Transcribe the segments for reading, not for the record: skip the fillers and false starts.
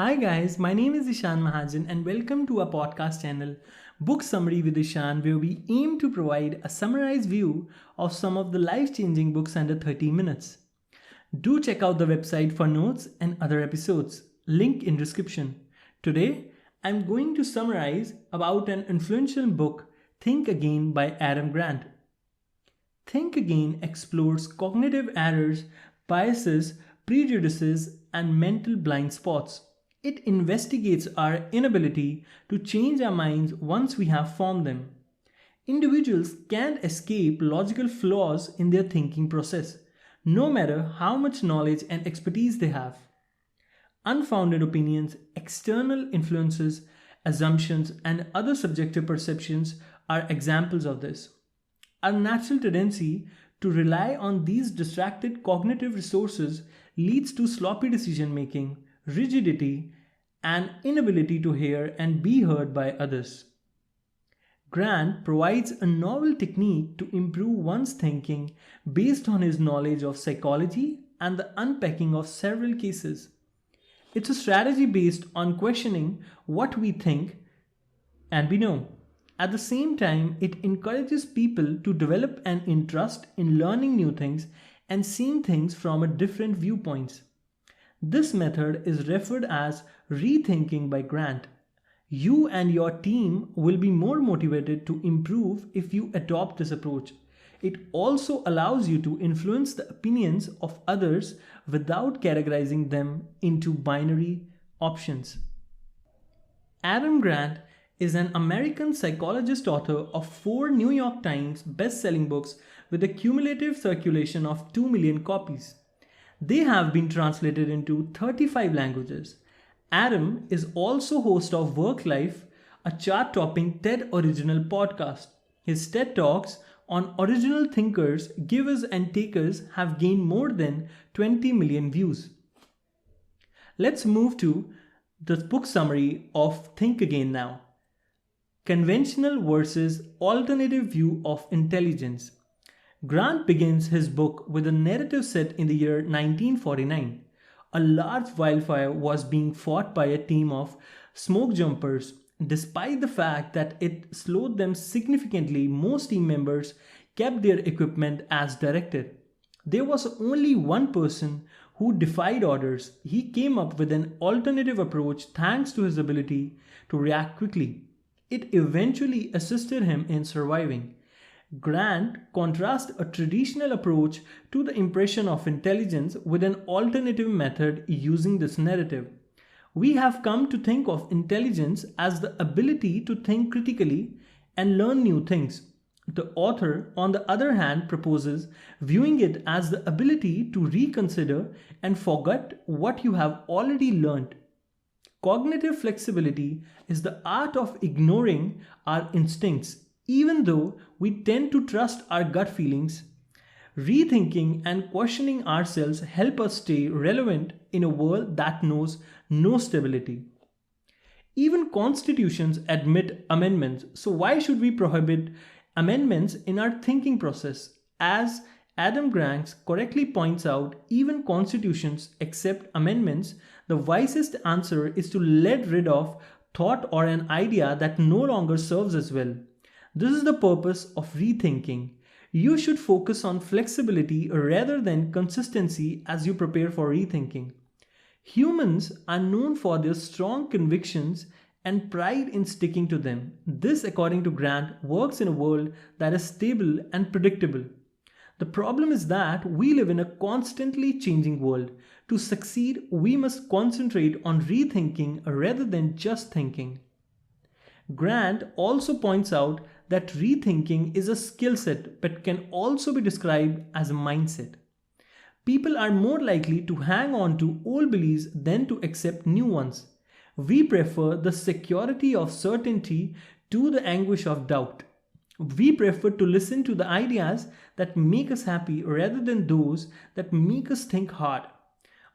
Hi guys, my name is Ishan and welcome to our podcast channel Book Summary with Ishan, where we aim to provide a summarized view of some of the life-changing books under 30 minutes. Do check out the website for notes and other episodes. Link in description. Today, I'm going to summarize about an influential book, Think Again by Adam Grant. Think Again explores cognitive errors, biases, prejudices, and mental blind spots. It investigates our inability to change our minds once we have formed them. Individuals can't escape logical flaws in their thinking process, no matter how much knowledge and expertise they have. Unfounded opinions, external influences, assumptions, and other subjective perceptions are examples of this. Our natural tendency to rely on these distracted cognitive resources leads to sloppy decision making, rigidity, and inability to hear and be heard by others. Grant provides a novel technique to improve one's thinking based on his knowledge of psychology and the unpacking of several cases. It's a strategy based on questioning what we think and we know. At the same time, it encourages people to develop an interest in learning new things and seeing things from a different viewpoints. This method is referred as rethinking by Grant. You and your team will be more motivated to improve if you adopt this approach. It also allows you to influence the opinions of others without categorizing them into binary options. Adam Grant is an American psychologist, author of 4 New York Times best-selling books with a cumulative circulation of 2 million copies. They have been translated into 35 languages. Adam is also host of Work Life, a chart-topping TED original podcast. His TED Talks on original thinkers, givers and takers have gained more than 20 million views. Let's move to the book summary of Think Again now. Conventional versus alternative view of intelligence. Grant begins his book with a narrative set in the year 1949. A large wildfire was being fought by a team of smoke jumpers. Despite the fact that it slowed them significantly, most team members kept their equipment as directed. There was only one person who defied orders. He came up with an alternative approach thanks to his ability to react quickly. It eventually assisted him in surviving. Grant contrasts a traditional approach to the impression of intelligence with an alternative method using this narrative. We have come to think of intelligence as the ability to think critically and learn new things. The author, on the other hand, proposes viewing it as the ability to reconsider and forget what you have already learned. Cognitive flexibility is the art of ignoring our instincts, even though we tend to trust our gut feelings. Rethinking and questioning ourselves help us stay relevant in a world that knows no stability. Even constitutions admit amendments, so why should we prohibit amendments in our thinking process? As Adam Grant correctly points out, even constitutions accept amendments. The wisest answer is to let rid of thought or an idea that no longer serves us well. This is the purpose of rethinking. You should focus on flexibility rather than consistency as you prepare for rethinking. Humans are known for their strong convictions and pride in sticking to them. This, according to Grant, works in a world that is stable and predictable. The problem is that we live in a constantly changing world. To succeed, we must concentrate on rethinking rather than just thinking. Grant also points out that rethinking is a skill set but can also be described as a mindset. People are more likely to hang on to old beliefs than to accept new ones. We prefer the security of certainty to the anguish of doubt. We prefer to listen to the ideas that make us happy rather than those that make us think hard.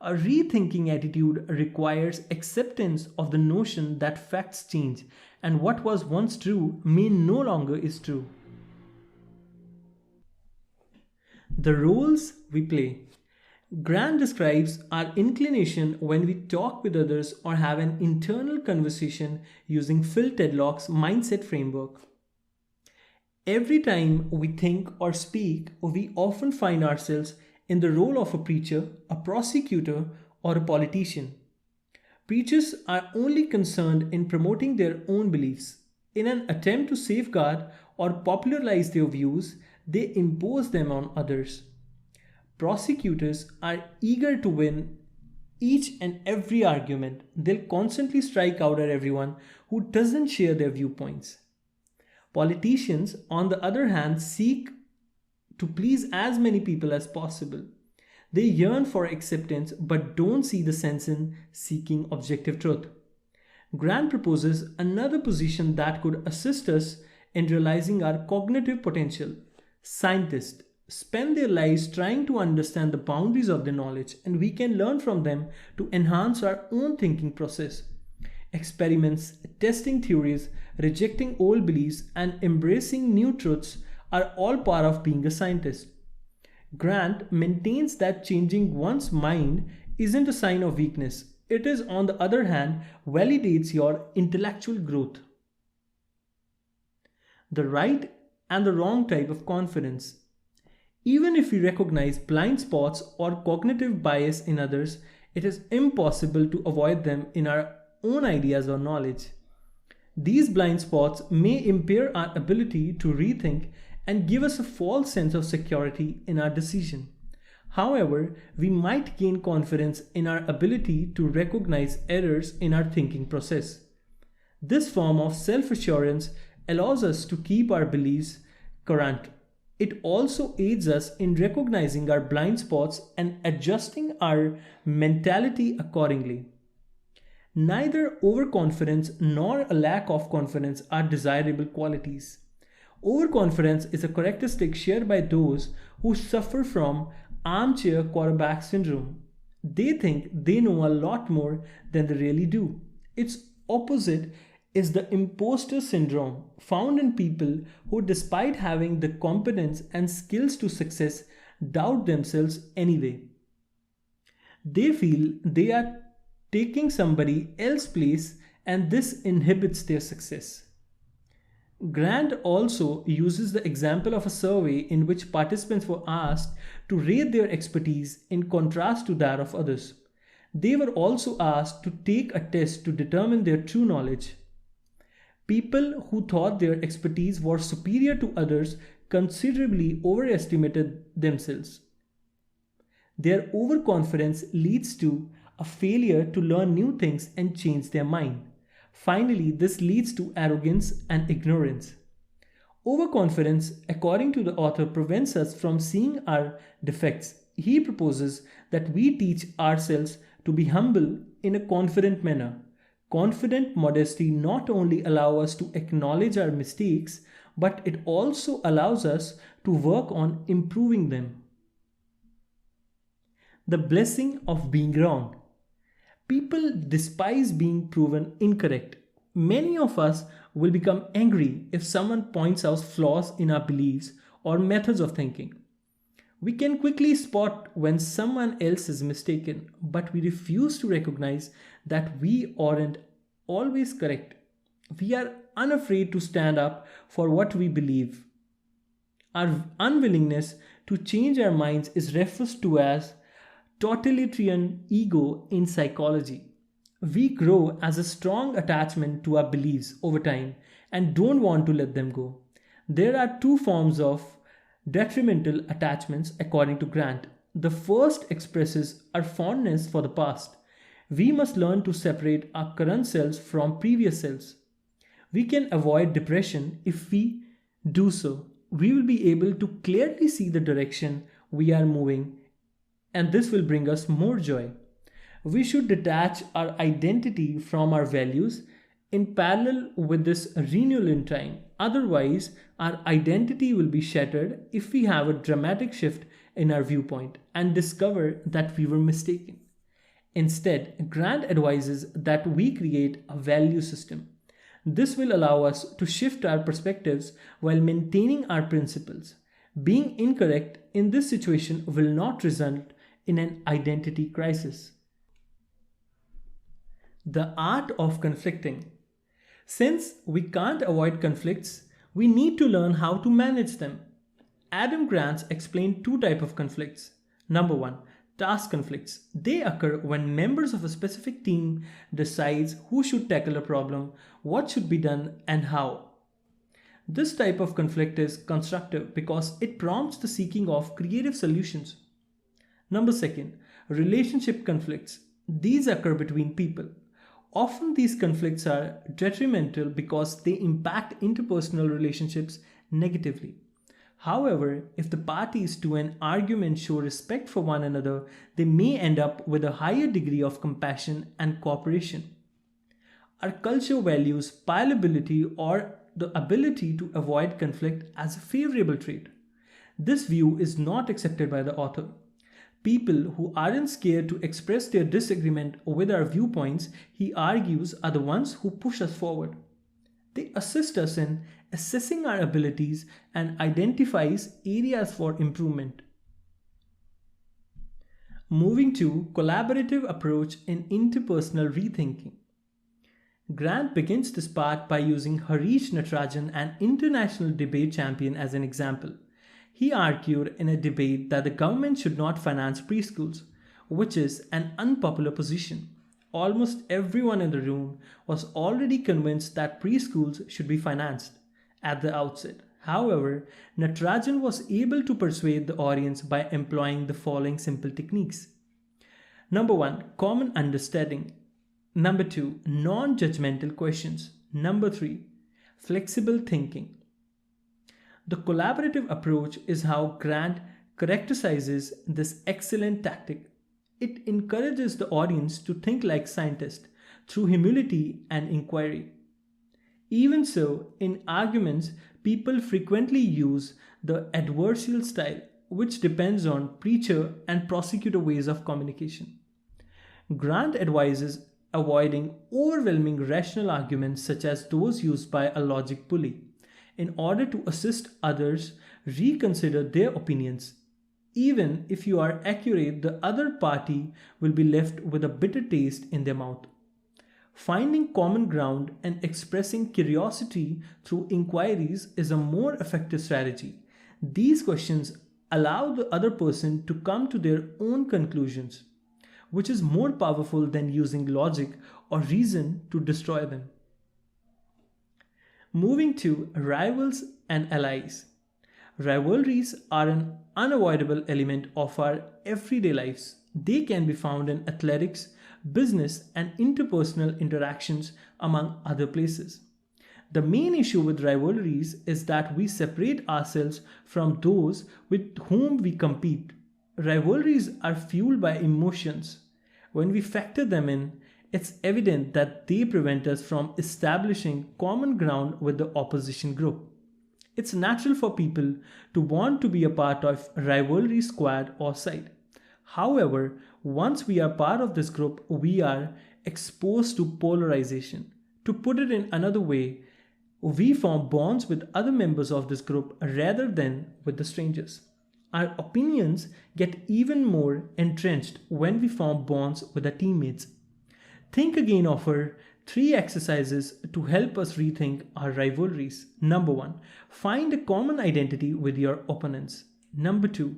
A rethinking attitude requires acceptance of the notion that facts change and what was once true may no longer is true. The roles we play. Grant describes our inclination when we talk with others or have an internal conversation using Phil Tedlock's mindset framework. Every time we think or speak, we often find ourselves in the role of a preacher, a prosecutor, or a politician. Preachers are only concerned in promoting their own beliefs. In an attempt to safeguard or popularize their views, they impose them on others. Prosecutors are eager to win each and every argument. They'll constantly strike out at everyone who doesn't share their viewpoints. Politicians, on the other hand, seek to please as many people as possible. They yearn for acceptance but don't see the sense in seeking objective truth. Grant proposes another position that could assist us in realizing our cognitive potential. Scientists spend their lives trying to understand the boundaries of their knowledge, and we can learn from them to enhance our own thinking process. Experiments, testing theories, rejecting old beliefs, and embracing new truths are all part of being a scientist. Grant maintains that changing one's mind isn't a sign of weakness. It is, on the other hand, validates your intellectual growth. The right and the wrong type of confidence. Even if we recognize blind spots or cognitive bias in others, it is impossible to avoid them in our own ideas or knowledge. These blind spots may impair our ability to rethink and give us a false sense of security in our decision. However, we might gain confidence in our ability to recognize errors in our thinking process. This form of self-assurance allows us to keep our beliefs current. It also aids us in recognizing our blind spots and adjusting our mentality accordingly. Neither overconfidence nor a lack of confidence are desirable qualities. Overconfidence is a characteristic shared by those who suffer from armchair quarterback syndrome. They think they know a lot more than they really do. Its opposite is the imposter syndrome, found in people who, despite having the competence and skills to success, doubt themselves anyway. They feel they are taking somebody else's place, and this inhibits their success. Grant also uses the example of a survey in which participants were asked to rate their expertise in contrast to that of others. They were also asked to take a test to determine their true knowledge. People who thought their expertise was superior to others considerably overestimated themselves. Their overconfidence leads to a failure to learn new things and change their mind. Finally, this leads to arrogance and ignorance. Overconfidence, according to the author, prevents us from seeing our defects. He proposes that we teach ourselves to be humble in a confident manner. Confident modesty not only allows us to acknowledge our mistakes, but it also allows us to work on improving them. The blessing of being wrong. People despise being proven incorrect. Many of us will become angry if someone points out flaws in our beliefs or methods of thinking. We can quickly spot when someone else is mistaken, but we refuse to recognize that we aren't always correct. We are unafraid to stand up for what we believe. Our unwillingness to change our minds is referred to as totalitarian ego in psychology. We grow as a strong attachment to our beliefs over time and don't want to let them go. There are two forms of detrimental attachments according to Grant. The first expresses our fondness for the past. We must learn to separate our current selves from previous selves. We can avoid depression if we do so. We will be able to clearly see the direction we are moving, and this will bring us more joy. We should detach our identity from our values in parallel with this renewal in time. Otherwise, our identity will be shattered if we have a dramatic shift in our viewpoint and discover that we were mistaken. Instead, Grant advises that we create a value system. This will allow us to shift our perspectives while maintaining our principles. Being incorrect in this situation will not result in an identity crisis. The art of conflicting. Since we can't avoid conflicts, we need to learn how to manage them. Adam Grant explained two types of conflicts. Number one, task conflicts. They occur when members of a specific team decides who should tackle a problem, what should be done, and how. This type of conflict is constructive because it prompts the seeking of creative solutions. Number second, relationship conflicts. These occur between people. Often these conflicts are detrimental because they impact interpersonal relationships negatively. However, if the parties to an argument show respect for one another, they may end up with a higher degree of compassion and cooperation. Our culture values pliability or the ability to avoid conflict as a favorable trait. This view is not accepted by the author. People who aren't scared to express their disagreement with our viewpoints, he argues, are the ones who push us forward. They assist us in assessing our abilities and identifies areas for improvement. Moving to collaborative approach in interpersonal rethinking. Grant begins this part by using Harish Natarajan, an international debate champion, as an example. He argued in a debate that the government should not finance preschools, which is an unpopular position. Almost everyone in the room was already convinced that preschools should be financed at the outset. However, Natarajan was able to persuade the audience by employing the following simple techniques. Number one, common understanding. Number two, non-judgmental questions. Number three, flexible thinking. The collaborative approach is how Grant characterizes this excellent tactic. It encourages the audience to think like scientists through humility and inquiry. Even so, in arguments, people frequently use the adversarial style, which depends on preacher and prosecutor ways of communication. Grant advises avoiding overwhelming rational arguments such as those used by a logic bully. In order to assist others reconsider their opinions. Even if you are accurate, the other party will be left with a bitter taste in their mouth. Finding common ground and expressing curiosity through inquiries is a more effective strategy. These questions allow the other person to come to their own conclusions, which is more powerful than using logic or reason to destroy them. Moving to rivals and allies. Rivalries are an unavoidable element of our everyday lives. They can be found in athletics, business, and interpersonal interactions, among other places. The main issue with rivalries is that we separate ourselves from those with whom we compete. Rivalries are fueled by emotions. When we factor them in, it's evident that they prevent us from establishing common ground with the opposition group. It's natural for people to want to be a part of a rivalry squad or side. However, once we are part of this group, we are exposed to polarization. To put it in another way, we form bonds with other members of this group rather than with the strangers. Our opinions get even more entrenched when we form bonds with our teammates. Think again offer 3 exercises to help us rethink our rivalries. Number 1, find a common identity with your opponents. Number 2,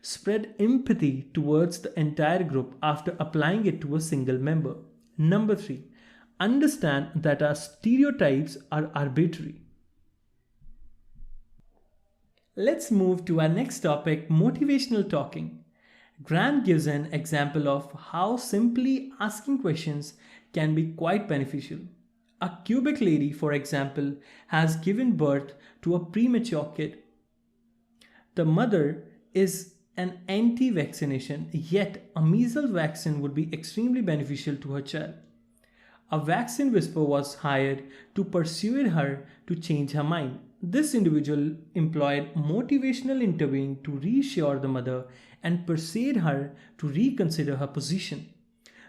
spread empathy towards the entire group after applying it to a single member. Number 3, understand that our stereotypes are arbitrary. Let's move to our next topic, motivational talking. Grant gives an example of how simply asking questions can be quite beneficial. A Quebec lady, for example, has given birth to a premature kid. The mother is an anti-vaccination, yet a measles vaccine would be extremely beneficial to her child. A vaccine whisperer was hired to persuade her to change her mind. This individual employed motivational interviewing to reassure the mother and persuade her to reconsider her position.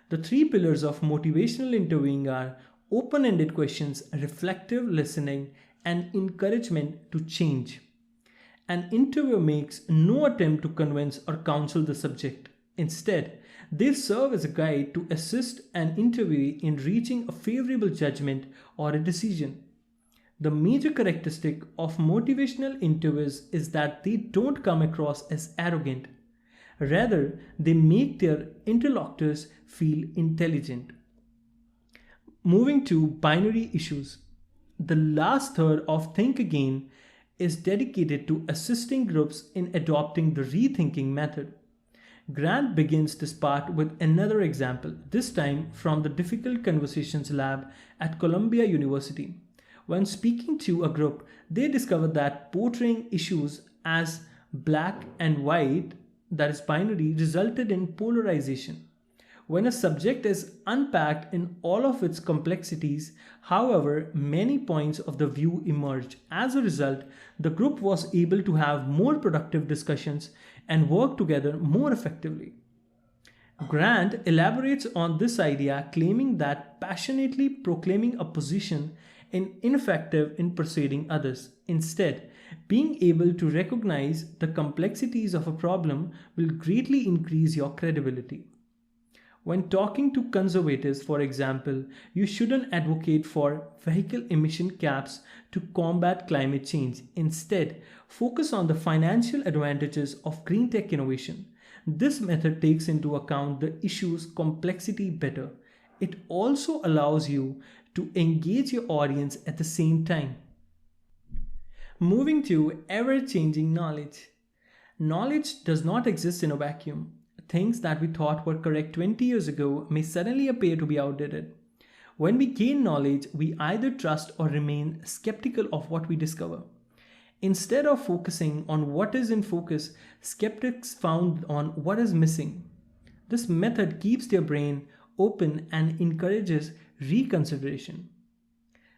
The 3 pillars of motivational interviewing are open-ended questions, reflective listening, and encouragement to change. An interviewer makes no attempt to convince or counsel the subject. Instead, they serve as a guide to assist an interviewee in reaching a favorable judgment or a decision. The major characteristic of motivational interviews is that they don't come across as arrogant. Rather, they make their interlocutors feel intelligent. Moving to binary issues. The last third of Think Again is dedicated to assisting groups in adopting the rethinking method. Grant begins this part with another example, this time from the Difficult Conversations Lab at Columbia University. When speaking to a group, they discovered that portraying issues as black and white, that is binary, resulted in polarization. When a subject is unpacked in all of its complexities, however, many points of the view emerged. As a result, the group was able to have more productive discussions and work together more effectively. Grant elaborates on this idea, claiming that passionately proclaiming a position is ineffective in persuading others. Instead, being able to recognize the complexities of a problem will greatly increase your credibility. When talking to conservatives, for example, you shouldn't advocate for vehicle emission caps to combat climate change. Instead, focus on the financial advantages of green tech innovation. This method takes into account the issue's complexity better. It also allows you to engage your audience at the same time. Moving to ever-changing knowledge. Knowledge does not exist in a vacuum. Things that we thought were correct 20 years ago may suddenly appear to be outdated. When we gain knowledge, we either trust or remain skeptical of what we discover. Instead of focusing on what is in focus, skeptics found on what is missing. This method keeps their brain open and encourages reconsideration.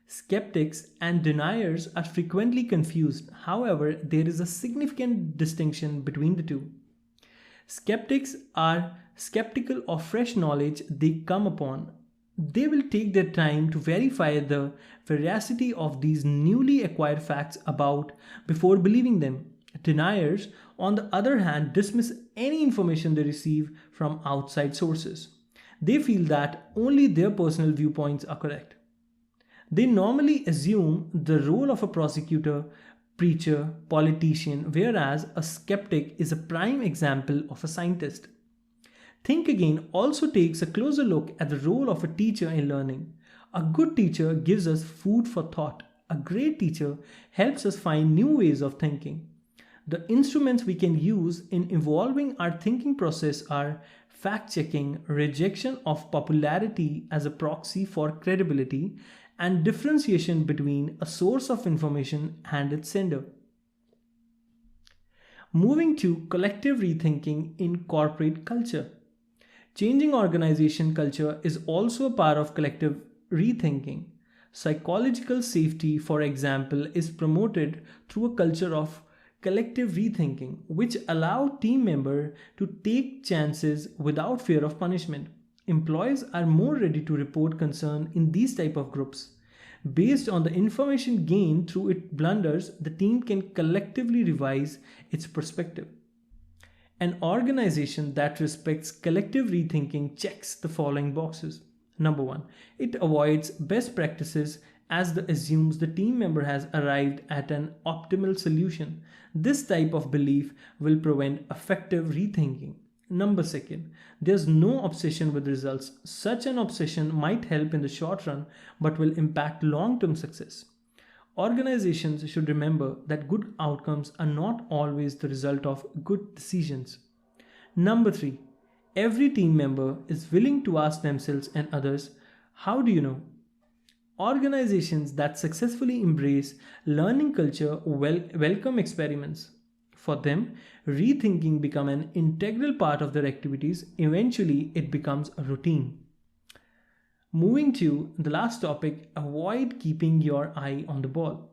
Skeptics and deniers are frequently confused. However, there is a significant distinction between the two. Skeptics are skeptical of fresh knowledge they come upon. They will take their time to verify the veracity of these newly acquired facts about before believing them. Deniers, on the other hand, dismiss any information they receive from outside sources. They feel that only their personal viewpoints are correct. They normally assume the role of a prosecutor, preacher, politician, whereas a skeptic is a prime example of a scientist. Think Again also takes a closer look at the role of a teacher in learning. A good teacher gives us food for thought. A great teacher helps us find new ways of thinking. The instruments we can use in evolving our thinking process are fact-checking, rejection of popularity as a proxy for credibility, and differentiation between a source of information and its sender. Moving to collective rethinking in corporate culture. Changing organization culture is also a part of collective rethinking. Psychological safety, for example, is promoted through a culture of collective rethinking, which allow team members to take chances without fear of punishment. Employees are more ready to report concern in these type of groups. Based on the information gained through its blunders, the team can collectively revise its perspective. An organization that respects collective rethinking checks the following boxes. Number 1, it avoids best practices as it assumes the team member has arrived at an optimal solution. This type of belief will prevent effective rethinking. Number 2, there's no obsession with results. Such an obsession might help in the short run but will impact long-term success. Organizations should remember that good outcomes are not always the result of good decisions. Number 3, every team member is willing to ask themselves and others, how do you know? Organizations that successfully embrace learning culture welcome experiments. For them, rethinking becomes an integral part of their activities. Eventually, it becomes a routine. Moving to the last topic, avoid keeping your eye on the ball.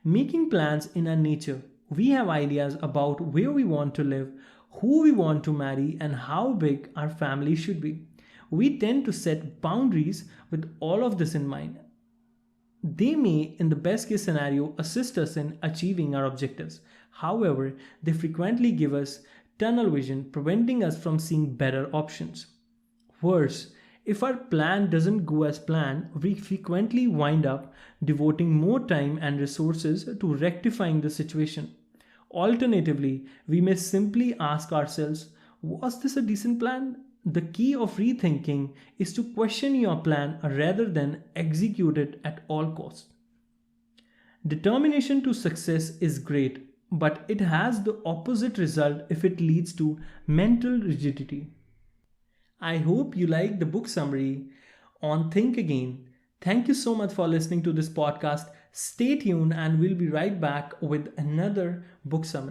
Making plans in our nature. We have ideas about where we want to live, who we want to marry, and how big our family should be. We tend to set boundaries with all of this in mind. They may, in the best case scenario, assist us in achieving our objectives. However, they frequently give us tunnel vision, preventing us from seeing better options. Worse, if our plan doesn't go as planned, we frequently wind up devoting more time and resources to rectifying the situation. Alternatively, we may simply ask ourselves, was this a decent plan? The key of rethinking is to question your plan rather than execute it at all costs. Determination to success is great, but it has the opposite result if it leads to mental rigidity. I hope you like the book summary on Think Again. Thank you so much for listening to this podcast. Stay tuned and we'll be right back with another book summary.